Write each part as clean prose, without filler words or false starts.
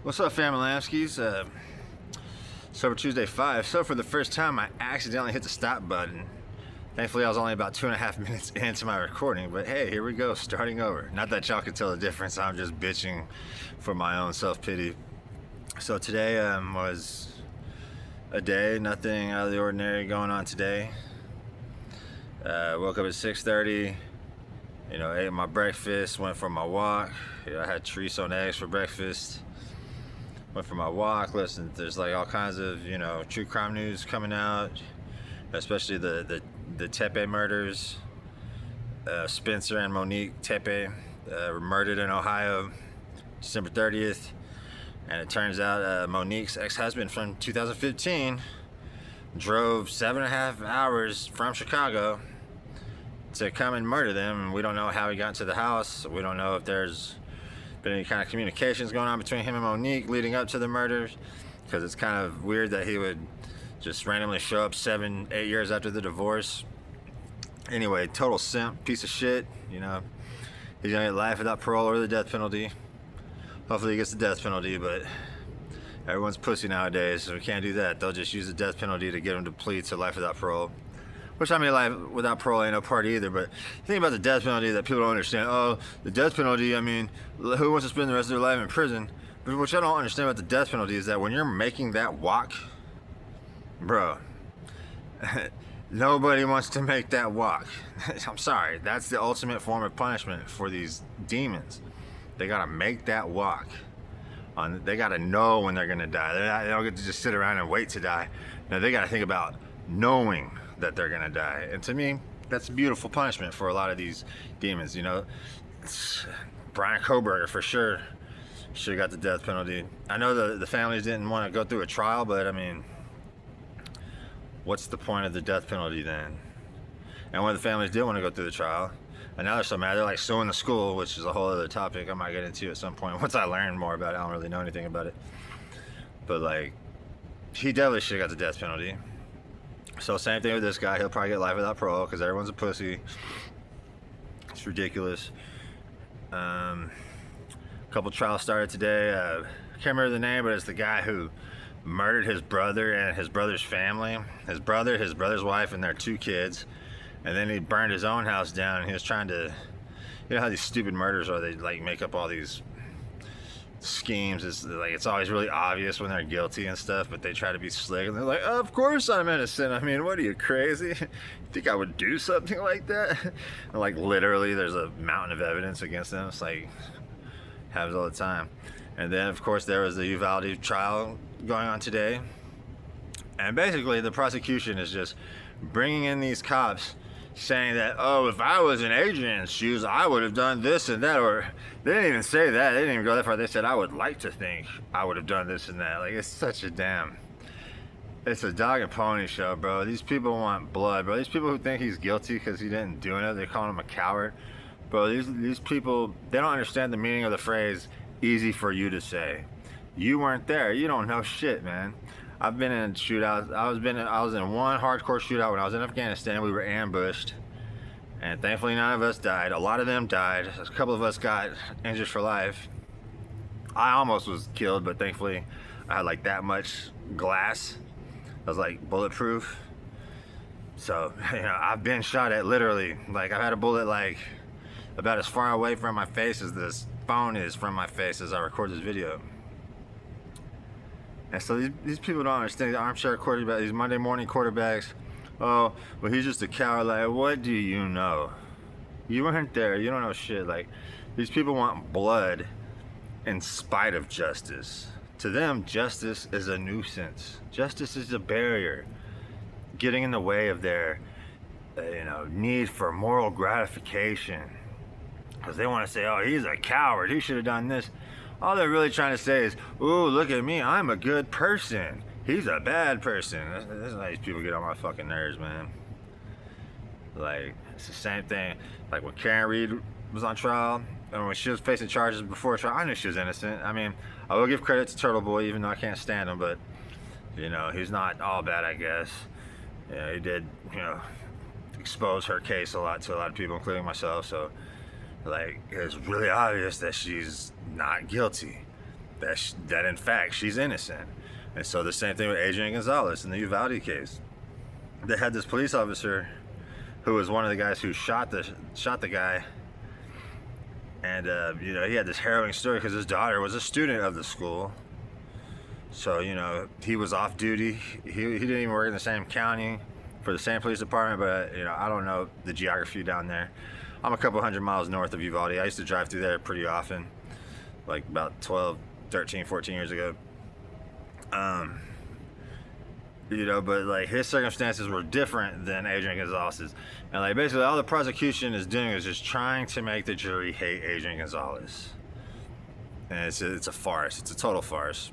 What's up, family Lamskis? Sober Tuesday 5. So for the first time, I accidentally hit the stop button. Thankfully, I was only about 2.5 minutes into my recording, but hey, here we go, starting over. Not that y'all can tell the difference, I'm just bitching for my own self-pity. So today was a day, nothing out of the ordinary going on today. Woke up at 6:30, ate my breakfast, went for my walk. I had chorizo and eggs for breakfast. Went for my walk. Listen, there's like all kinds of true crime news coming out, especially the Tepe murders. Spencer and Monique Tepe were murdered in Ohio December 30th, and it turns out Monique's ex-husband from 2015 drove 7.5 hours from Chicago to come and murder them, and we don't know how he got into the house. We don't know if there's been any kind of communications going on between him and Monique leading up to the murders, because it's kind of weird that he would just randomly show up 7-8 years after the divorce. Anyway, total simp, piece of shit. He's gonna get life without parole or the death penalty. Hopefully he gets the death penalty, but everyone's pussy nowadays, so we can't do that. They'll just use the death penalty to get him to plead to life without parole. Which, I mean, life without parole ain't no party either, but the thing about the death penalty that people don't understand, the death penalty, I mean, who wants to spend the rest of their life in prison? But what I don't understand about the death penalty is that when you're making that walk, bro, nobody wants to make that walk. I'm sorry, that's the ultimate form of punishment for these demons. They gotta make that walk. They gotta know when they're gonna die. They don't get to just sit around and wait to die. No, they gotta think about knowing that they're gonna die. And to me, that's a beautiful punishment for a lot of these demons. Brian Koberger for sure should have got the death penalty. I know the families didn't want to go through a trial, but I mean, what's the point of the death penalty then? And when the families did want to go through the trial, and now they're so mad, they're like suing the school, which is a whole other topic I might get into at some point once I learn more about it. I don't really know anything about it, but like, he definitely should have got the death penalty. So same thing with this guy. He'll probably get life without parole because everyone's a pussy. It's ridiculous. A couple trials started today. I can't remember the name, but it's the guy who murdered his brother and his brother's family. His brother, his brother's wife, and their 2 kids. And then he burned his own house down, and he was trying to, you know how these stupid murders are, they like make up all these schemes. It's always really obvious when they're guilty and stuff, but they try to be slick, and they're like, of course I'm innocent. I mean, what are you, crazy? You think I would do something like that? And like literally there's a mountain of evidence against them. It's like happens all the time. And then of course there was the Uvalde trial going on today, and basically the prosecution is just bringing in these cops saying that, if I was in Adrian's shoes, I would have done this and that. Or they didn't even say that. They didn't even go that far. They said, I would like to think I would have done this and that. Like, it's a dog and pony show, bro. These people want blood, bro. These people who think he's guilty because he didn't do it, they're calling him a coward. Bro, these people, they don't understand the meaning of the phrase, easy for you to say. You weren't there. You don't know shit, man. I've been in shootouts. I was in one hardcore shootout when I was in Afghanistan. We were ambushed, and thankfully none of us died. A lot of them died. A couple of us got injured for life. I almost was killed, but thankfully I had like that much glass. I was like bulletproof. So I've been shot at literally. Like, I've had a bullet like about as far away from my face as this phone is from my face as I record this video. And so these people don't understand. The armchair quarterback, these Monday morning quarterbacks, well, he's just a coward. Like, what do you know? You weren't there. You don't know shit. Like, these people want blood in spite of justice. To them, justice is a nuisance. Justice is a barrier getting in the way of their need for moral gratification, because they want to say, he's a coward, he should have done this. All they're really trying to say is, ooh, look at me, I'm a good person, he's a bad person. That's how these people get on my fucking nerves, man. Like, it's the same thing. Like when Karen Reed was on trial, and when she was facing charges before trial, I knew she was innocent. I mean, I will give credit to Turtle Boy, even though I can't stand him, but he's not all bad, I guess. He did, expose her case a lot to a lot of people, including myself. So like, it's really obvious that she's not guilty. that in fact she's innocent. And so the same thing with Adrian Gonzalez in the Uvalde case. They had this police officer who was one of the guys who shot the guy, and he had this harrowing story because his daughter was a student of the school. So he was off duty. He didn't even work in the same county for the same police department, but I don't know the geography down there. I'm a couple hundred miles north of Uvalde. I used to drive through there pretty often, like about 12, 13, 14 years ago. But like his circumstances were different than Adrian Gonzalez's, and like basically all the prosecution is doing is just trying to make the jury hate Adrian Gonzalez, and it's a farce. It's a total farce.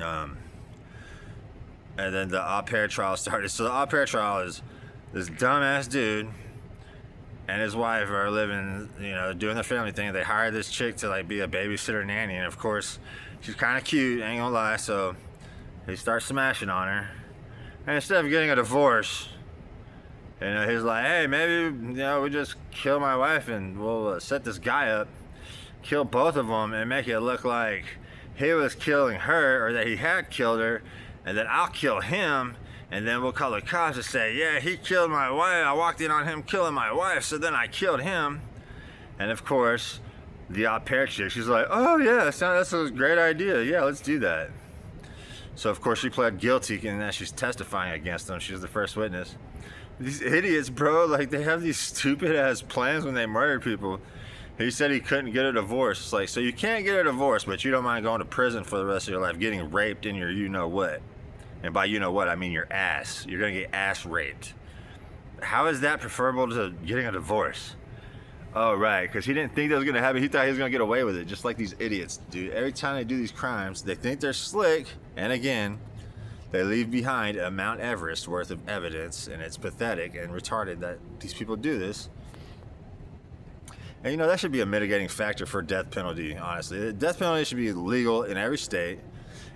And then the au pair trial started. So the au pair trial is this dumbass dude and his wife are living, doing their family thing. They hired this chick to like be a babysitter nanny, and of course she's kind of cute, ain't gonna lie. So he starts smashing on her, and instead of getting a divorce, he's like, hey, maybe we just kill my wife and we'll set this guy up, kill both of them, and make it look like he was killing her or that he had killed her, and then I'll kill him, and then we'll call the cops and say, yeah, he killed my wife. I walked in on him killing my wife, so then I killed him. And of course, the au pair chick, she's like, oh yeah, that's a great idea. Yeah, let's do that. So of course she pled guilty, and now she's testifying against him. She's the first witness. These idiots, bro, like they have these stupid ass plans when they murder people. He said he couldn't get a divorce. It's like, so you can't get a divorce, but you don't mind going to prison for the rest of your life, getting raped in your you-know-what. And by you-know-what, I mean your ass. You're going to get ass raped. How is that preferable to getting a divorce? Oh, right, because he didn't think that was going to happen. He thought he was going to get away with it, just like these idiots, dude. Every time they do these crimes, they think they're slick, and again, they leave behind a Mount Everest worth of evidence, and it's pathetic and retarded that these people do this. And that should be a mitigating factor for death penalty, honestly. The death penalty should be legal in every state.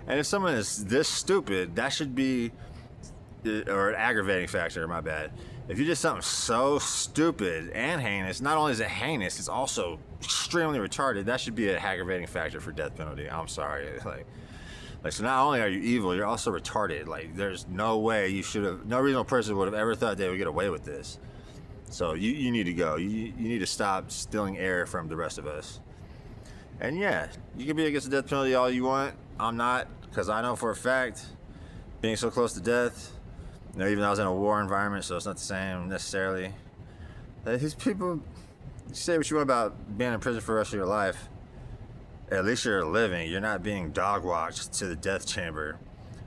And if someone is this stupid, that should be, or an aggravating factor, my bad. If you did something so stupid and heinous, not only is it heinous, it's also extremely retarded, that should be an aggravating factor for death penalty. I'm sorry. So not only are you evil, you're also retarded. Like, there's no way no reasonable person would have ever thought they would get away with this. So you need to go. You need to stop stealing air from the rest of us. And yeah, you can be against the death penalty all you want. I'm not, because I know for a fact, being so close to death, even though I was in a war environment, so it's not the same necessarily. These people, you say what you want about being in prison for the rest of your life. At least you're living. You're not being dog walked to the death chamber.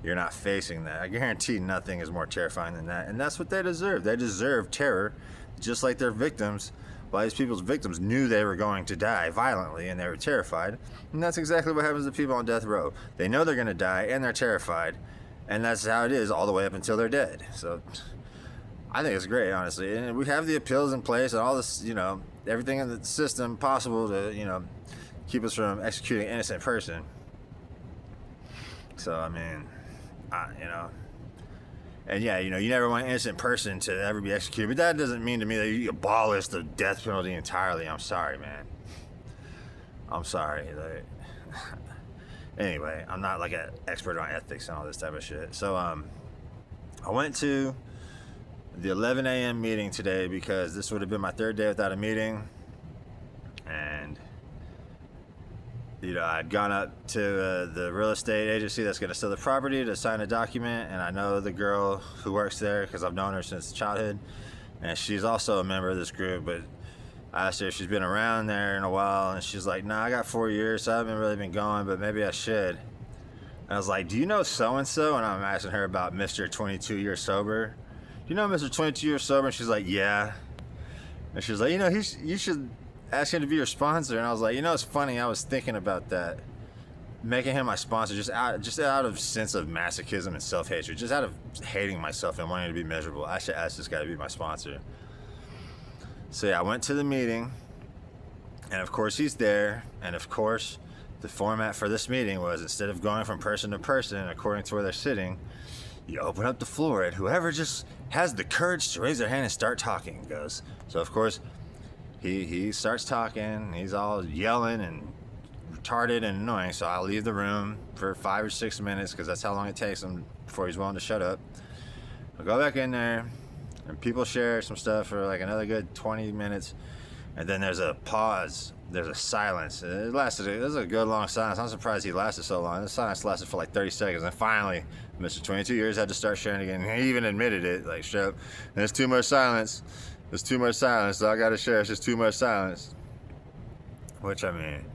You're not facing that. I guarantee nothing is more terrifying than that. And that's what they deserve. They deserve terror, just like their victims. Well, these people's victims knew they were going to die violently, and they were terrified. And that's exactly what happens to people on death row. They know they're going to die, and they're terrified. And that's how it is all the way up until they're dead. So I think it's great, honestly. And we have the appeals in place and all this, everything in the system possible to, keep us from executing an innocent person. So, I mean, and yeah, you never want an innocent person to ever be executed, but that doesn't mean to me that you abolish the death penalty entirely. I'm sorry, man. I'm sorry. Anyway, I'm not like an expert on ethics and all this type of shit. So, I went to the 11 a.m. meeting today because this would have been my third day without a meeting. And I'd gone up to the real estate agency that's going to sell the property to sign a document, and I know the girl who works there because I've known her since childhood, and she's also a member of this group. But I asked her if she's been around there in a while, and she's like, nah, I got 4 years, so I haven't really been going, but maybe I should. And I was like, do you know so-and-so? And I'm asking her about Mr. 22 years sober. Do you know Mr. 22 years sober? And she's like, yeah. And she's like, you should ask him to be your sponsor. And I was like, it's funny, I was thinking about that, making him my sponsor just out of sense of masochism and self-hatred, just out of hating myself and wanting to be miserable. I should ask this guy to be my sponsor. So yeah, I went to the meeting, and of course he's there, and of course the format for this meeting was, instead of going from person to person according to where they're sitting, you open up the floor, and whoever just has the courage to raise their hand and start talking goes. So of course he starts talking, he's all yelling and retarded and annoying, so I'll leave the room for 5 or 6 minutes because that's how long it takes him before he's willing to shut up. I'll go back in there, and people share some stuff for like another good 20 minutes, and then there's a pause. There's a silence. It was a good long silence. I'm surprised he lasted so long. The silence lasted for like 30 seconds, and finally, Mr. 22 Years had to start sharing again. He even admitted it, like, straight up, there's too much silence. There's too much silence, so I gotta share. It's just too much silence. Which, I mean,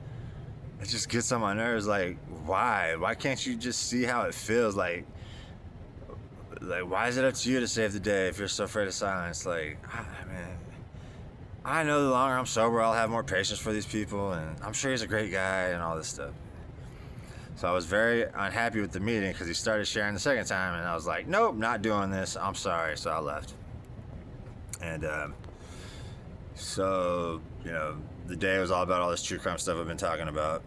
it just gets on my nerves. Like, why? Why can't you just see how it feels? Like, why is it up to you to save the day if you're so afraid of silence? Like, man, I know the longer I'm sober, I'll have more patience for these people, and I'm sure he's a great guy and all this stuff. So I was very unhappy with the meeting because he started sharing the second time, and I was like, nope, not doing this. I'm sorry. So I left. And so, you know, the day was all about all this true crime stuff I've been talking about.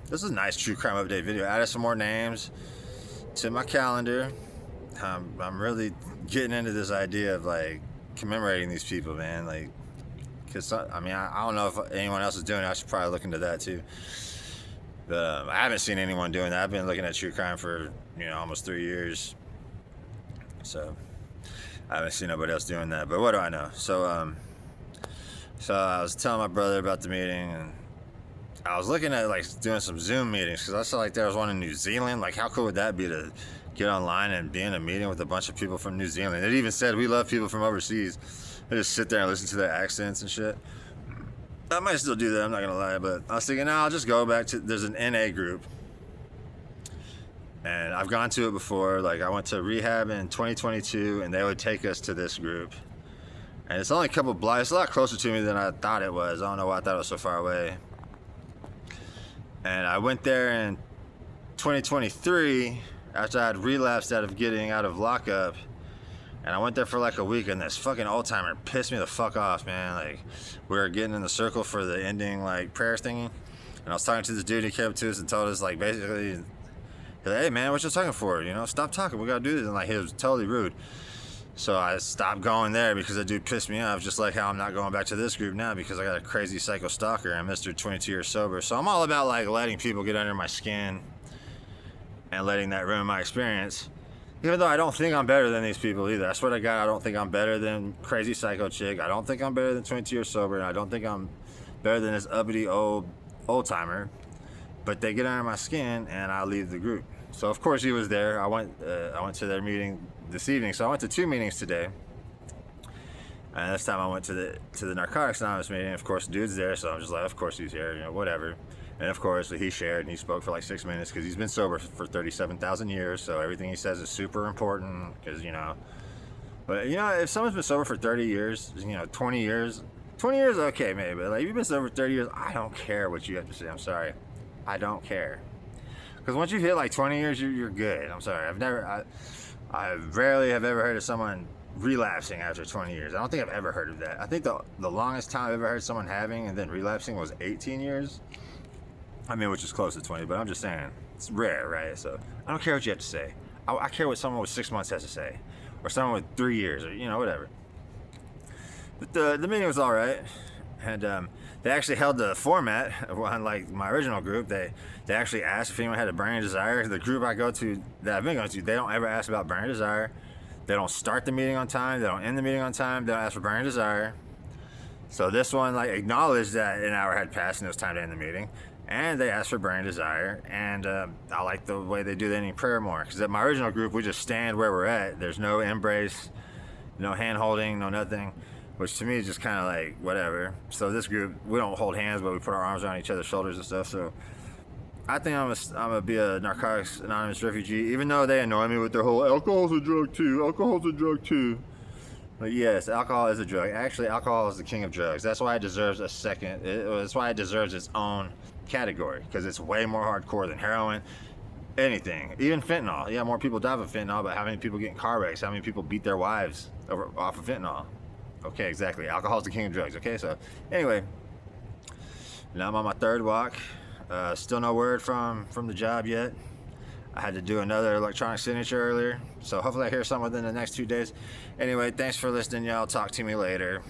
This is a nice true crime update video. I added some more names to my calendar. I'm really getting into this idea of like commemorating these people, man. Like, cause I mean, I don't know if anyone else is doing it. I should probably look into that too. But I haven't seen anyone doing that. I've been looking at true crime for, you know, almost 3 years. So I haven't seen nobody else doing that. But what do I know? So I was telling my brother about the meeting, and I was looking at like doing some Zoom meetings because I saw like there was one in New Zealand. Like, how cool would that be to get online and be in a meeting with a bunch of people from New Zealand? It even said we love people from overseas. I just sit there and listen to their accents and shit. I might still do that, I'm not gonna lie, but I was thinking, I'll just go back to, there's an NA group, and I've gone to it before. Like, I went to rehab in 2022, and they would take us to this group, and it's only a couple blocks. It's a lot closer to me than I thought it was. I don't know why I thought it was so far away. And I went there in 2023 after I had relapsed out of getting out of lockup. And I went there for like a week, and this fucking old timer pissed me the fuck off, man. Like, we were getting in the circle for the ending like prayer thingy, and I was talking to this dude. He came up to us and told us like basically, he's like, hey man, what you talking for? You know, stop talking. We gotta do this. And like, he was totally rude. So I stopped going there because the dude pissed me off. Just like how I'm not going back to this group now because I got a crazy psycho stalker and Mr. 22 Years Sober. So I'm all about like letting people get under my skin and letting that ruin my experience. Even though I don't think I'm better than these people either. I swear to God, I don't think I'm better than crazy psycho chick. I don't think I'm better than 22 Years Sober. And I don't think I'm better than this uppity old timer. But they get under my skin, and I leave the group. So of course he was there. I went to their meeting this evening. So I went to 2 meetings today. And this time I went to the Narcotics Anonymous meeting. Of course, the dude's there, so I'm just like, of course he's here. You know, whatever. And of course, he shared and he spoke for like 6 minutes because he's been sober for 37,000 years. So everything he says is super important because, you know. But, you know, if someone's been sober for 30 years, you know, 20 years, okay, maybe. But, like, if you've been sober for 30 years, I don't care what you have to say. I'm sorry. I don't care. Because once you hit like 20 years, you're good. I'm sorry. I rarely have ever heard of someone relapsing after 20 years. I don't think I've ever heard of that. I think the longest time I've ever heard someone having and then relapsing was 18 years. I mean, which is close to 20, but I'm just saying, it's rare, right? So I don't care what you have to say. I care what someone with 6 months has to say, or someone with 3 years, or, you know, whatever. But the meeting was all right, and they actually held the format on like my original group. They actually asked if anyone had a burning desire. The group I go to, that I've been going to, they don't ever ask about burning desire. They don't start the meeting on time. They don't end the meeting on time. They don't ask for burning desire. So this one like acknowledged that an hour had passed and it was time to end the meeting. And they asked for burning desire, and I like the way they do the ending prayer more. Because at my original group, we just stand where we're at. There's no embrace, no hand holding, no nothing, which to me is just kind of like whatever. So this group, we don't hold hands, but we put our arms around each other's shoulders and stuff. So I think I'm gonna be a Narcotics Anonymous refugee, even though they annoy me with their whole alcohol's a drug too. Alcohol's a drug too. But yes, alcohol is a drug. Actually, alcohol is the king of drugs. That's why it deserves a second. That's why it deserves its own category, because it's way more hardcore than heroin, anything, even fentanyl. Yeah, more people die of fentanyl, but how many people get in car wrecks? How many people beat their wives off of fentanyl? Okay, exactly. Alcohol is the king of drugs. Okay, so anyway, now I'm on my 3rd walk. Still no word from the job yet. I had to do another electronic signature earlier, so hopefully I hear something within the next 2 days. Anyway, thanks for listening, y'all. Talk to me later.